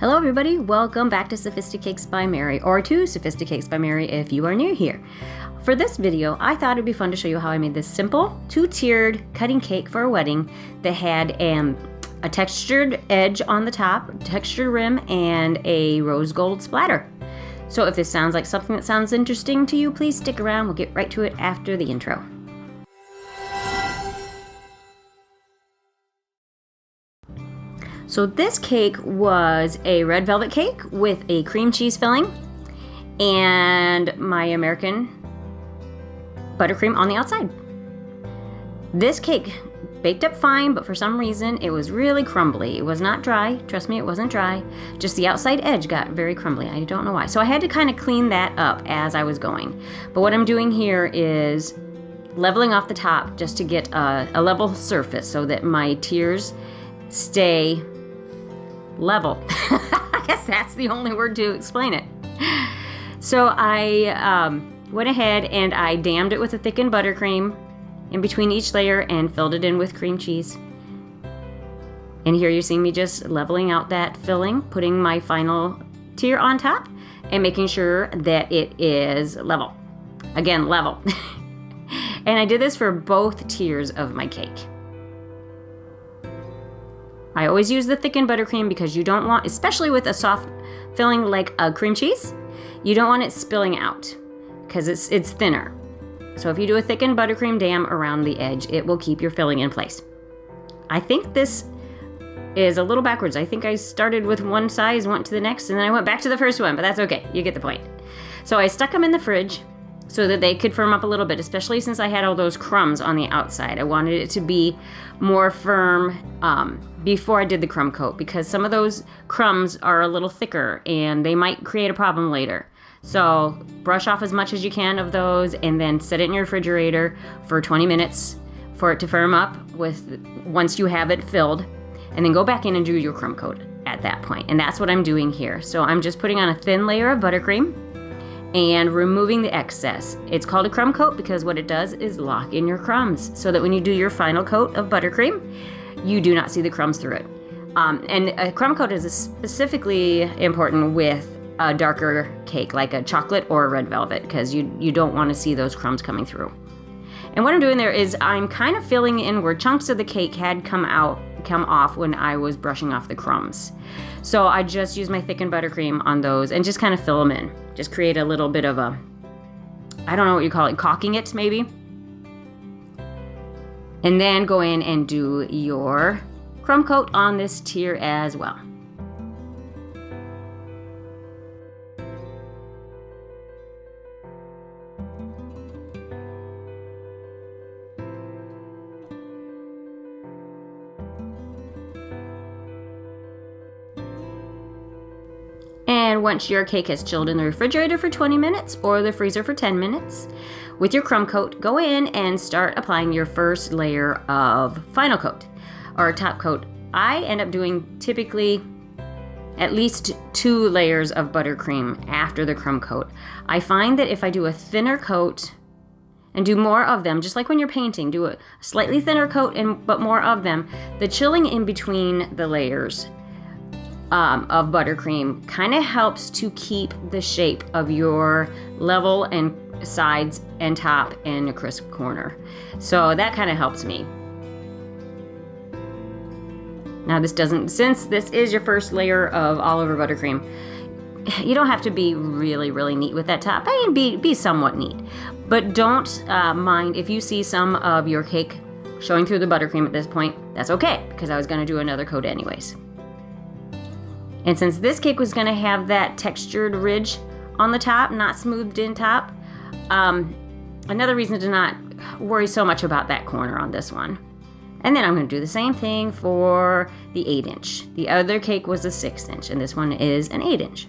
Hello everybody, welcome back to Sophisticakes by Mary, or to Sophisticakes by Mary if you are new here. For this video, I thought it'd be fun to show you how I made this simple, two-tiered cutting cake for a wedding that had a textured edge on the top, textured rim, and a rose gold splatter. So if this sounds like something that sounds interesting to you, please stick around. We'll get right to it after the intro. So this cake was a red velvet cake with a cream cheese filling and my American buttercream on the outside. This cake baked up fine, but for some reason it was really crumbly. It was not dry. Trust me, it wasn't dry. Just the outside edge got very crumbly. I don't know why. So I had to kind of clean that up as I was going. But what I'm doing here is leveling off the top just to get a level surface so that my tiers stay level. I guess that's the only word to explain it. So I went ahead and I dammed it with a thickened buttercream in between each layer and filled it in with cream cheese. And here you see me just leveling out that filling, putting my final tier on top and making sure that it is level. Again, level. And I did this for both tiers of my cake. I always use the thickened buttercream because you don't want, especially with a soft filling like a cream cheese, you don't want it spilling out because it's thinner. So if you do a thickened buttercream dam around the edge, it will keep your filling in place. I think this is a little backwards. I think I started with one size, went to the next, and then I went back to the first one, but that's okay. You get the point. So I stuck them in the fridge so that they could firm up a little bit, especially since I had all those crumbs on the outside. I wanted it to be more firm before I did the crumb coat because some of those crumbs are a little thicker and they might create a problem later. So brush off as much as you can of those and then set it in your refrigerator for 20 minutes for it to firm up once you have it filled, and then go back in and do your crumb coat at that point. And that's what I'm doing here. So I'm just putting on a thin layer of buttercream and removing the excess. It's called a crumb coat because what it does is lock in your crumbs so that when you do your final coat of buttercream, you do not see the crumbs through it. And a crumb coat is specifically important with a darker cake like a chocolate or a red velvet because you don't want to see those crumbs coming through. And what I'm doing there is I'm kind of filling in where chunks of the cake had come off when I was brushing off the crumbs. So I just use my thickened buttercream on those and just kind of fill them in. Just create a little bit of a, I don't know what you call it, caulking it maybe. And then go in and do your crumb coat on this tier as well. And once your cake has chilled in the refrigerator for 20 minutes or the freezer for 10 minutes, with your crumb coat, go in and start applying your first layer of final coat or top coat. I end up doing typically at least 2 layers of buttercream after the crumb coat. I find that if I do a thinner coat and do more of them, just like when you're painting, do a slightly thinner coat but more of them, the chilling in between the layers of buttercream kind of helps to keep the shape of your level and sides and top and a crisp corner. So that kind of helps me. Now since this is your first layer of all over buttercream, you don't have to be really, really neat with that top. I mean, be somewhat neat. But don't mind if you see some of your cake showing through the buttercream at this point. That's okay, because I was going to do another coat anyways. And since this cake was going to have that textured ridge on the top, not smoothed in top, another reason to not worry so much about that corner on this one. And then I'm going to do the same thing for the 8-inch. The other cake was a 6-inch, and this one is an 8-inch.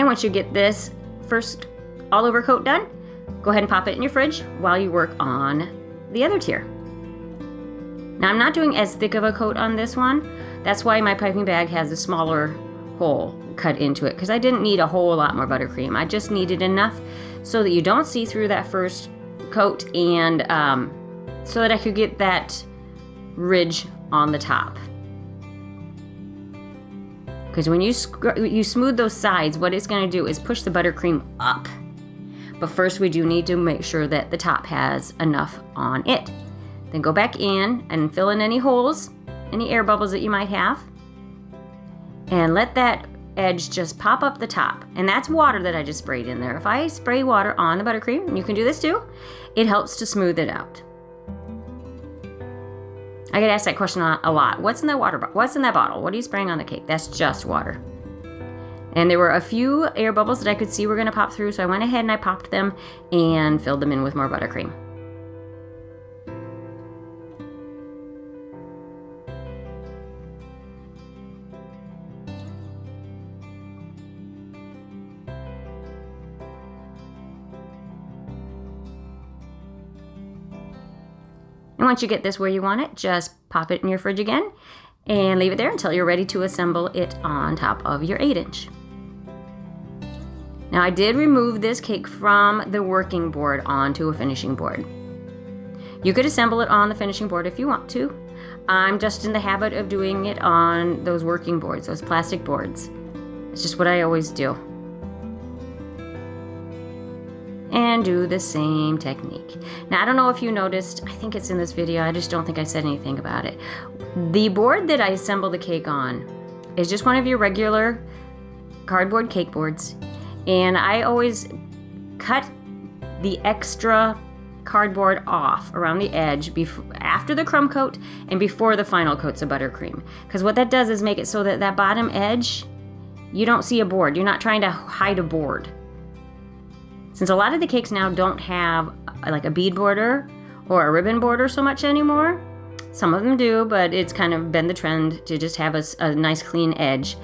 And once you get this first all over coat done, go ahead and pop it in your fridge while you work on the other tier. Now I'm not doing as thick of a coat on this one. That's why my piping bag has a smaller hole cut into it, because I didn't need a whole lot more buttercream. I just needed enough so that you don't see through that first coat, and so that I could get that ridge on the top. Because when you smooth those sides, what it's going to do is push the buttercream up. But first we do need to make sure that the top has enough on it. Then go back in and fill in any holes, any air bubbles that you might have, and let that edge just pop up the top. And that's water that I just sprayed in there. If I spray water on the buttercream, and you can do this too, it helps to smooth it out. I get asked that question a lot. What's in that water? What's in that bottle? What are you spraying on the cake? That's just water. And there were a few air bubbles that I could see were going to pop through, so I went ahead and I popped them and filled them in with more buttercream. And once you get this where you want it, just pop it in your fridge again and leave it there until you're ready to assemble it on top of your 8-inch. Now I did remove this cake from the working board onto a finishing board. You could assemble it on the finishing board if you want to. I'm just in the habit of doing it on those working boards, those plastic boards. It's just what I always do. And do the same technique. Now I don't know if you noticed, I think it's in this video, I just don't think I said anything about it. The board that I assemble the cake on is just one of your regular cardboard cake boards. And I always cut the extra cardboard off around the edge after the crumb coat and before the final coats of buttercream. Because what that does is make it so that that bottom edge, you don't see a board. You're not trying to hide a board. Since a lot of the cakes now don't have like a bead border or a ribbon border so much anymore, some of them do, but it's kind of been the trend to just have a nice clean edge.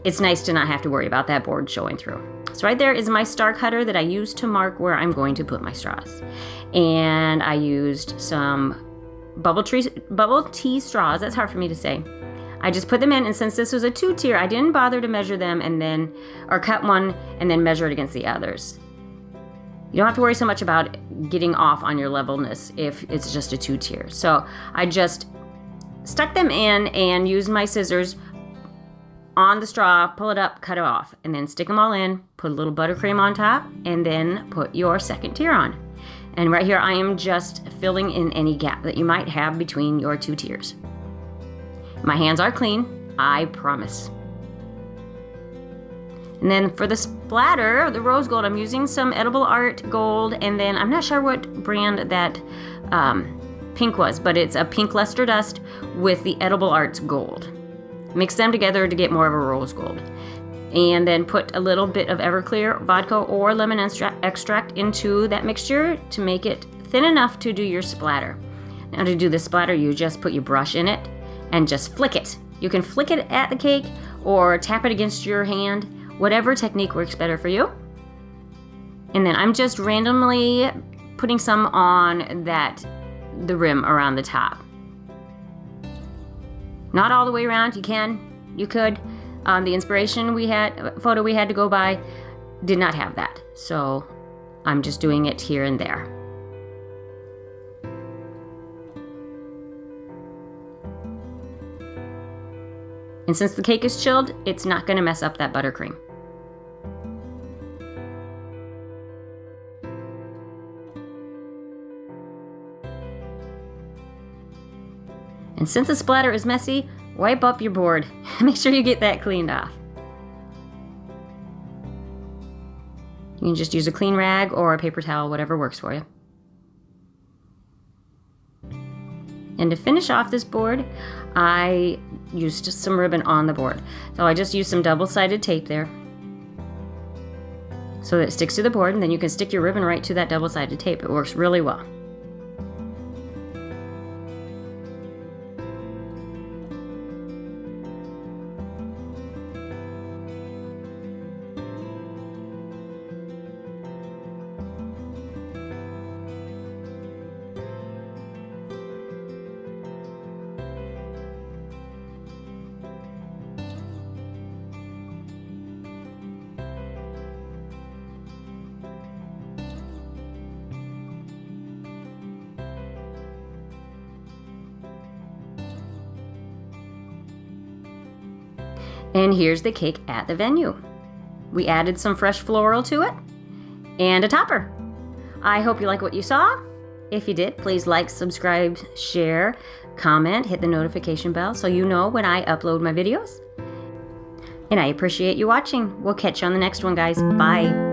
It's nice to not have to worry about that board showing through. So right there is my star cutter that I used to mark where I'm going to put my straws. And I used some bubble tea straws. That's hard for me to say. I just put them in, and since this was a 2-tier, I didn't bother to measure them or cut one and then measure it against the others. You don't have to worry so much about getting off on your levelness if it's just a 2-tier. So I just stuck them in and used my scissors on the straw, pull it up, cut it off, and then stick them all in, put a little buttercream on top, and then put your 2nd tier on. And right here I am just filling in any gap that you might have between your 2 tiers. My hands are clean, I promise. And then for the splatter, the rose gold, I'm using some Edible Art gold, and then I'm not sure what brand that pink was, but it's a pink luster dust with the Edible Arts gold. Mix them together to get more of a rose gold. And then put a little bit of Everclear vodka or lemon extract into that mixture to make it thin enough to do your splatter. Now to do the splatter, you just put your brush in it and just flick it. You can flick it at the cake or tap it against your hand. Whatever technique works better for you. And then I'm just randomly putting some on the rim around the top. Not all the way around, you could. The inspiration photo we had to go by did not have that. So I'm just doing it here and there. And since the cake is chilled, it's not going to mess up that buttercream. And since the splatter is messy, wipe up your board. Make sure you get that cleaned off. You can just use a clean rag or a paper towel, whatever works for you. And to finish off this board, I used some ribbon on the board. So I just used some double-sided tape there so that it sticks to the board, and then you can stick your ribbon right to that double-sided tape. It works really well. And here's the cake at the venue. We added some fresh floral to it and a topper. I hope you like what you saw. If you did, please like, subscribe, share, comment, hit the notification bell so you know when I upload my videos. And I appreciate you watching. We'll catch you on the next one, guys. Bye.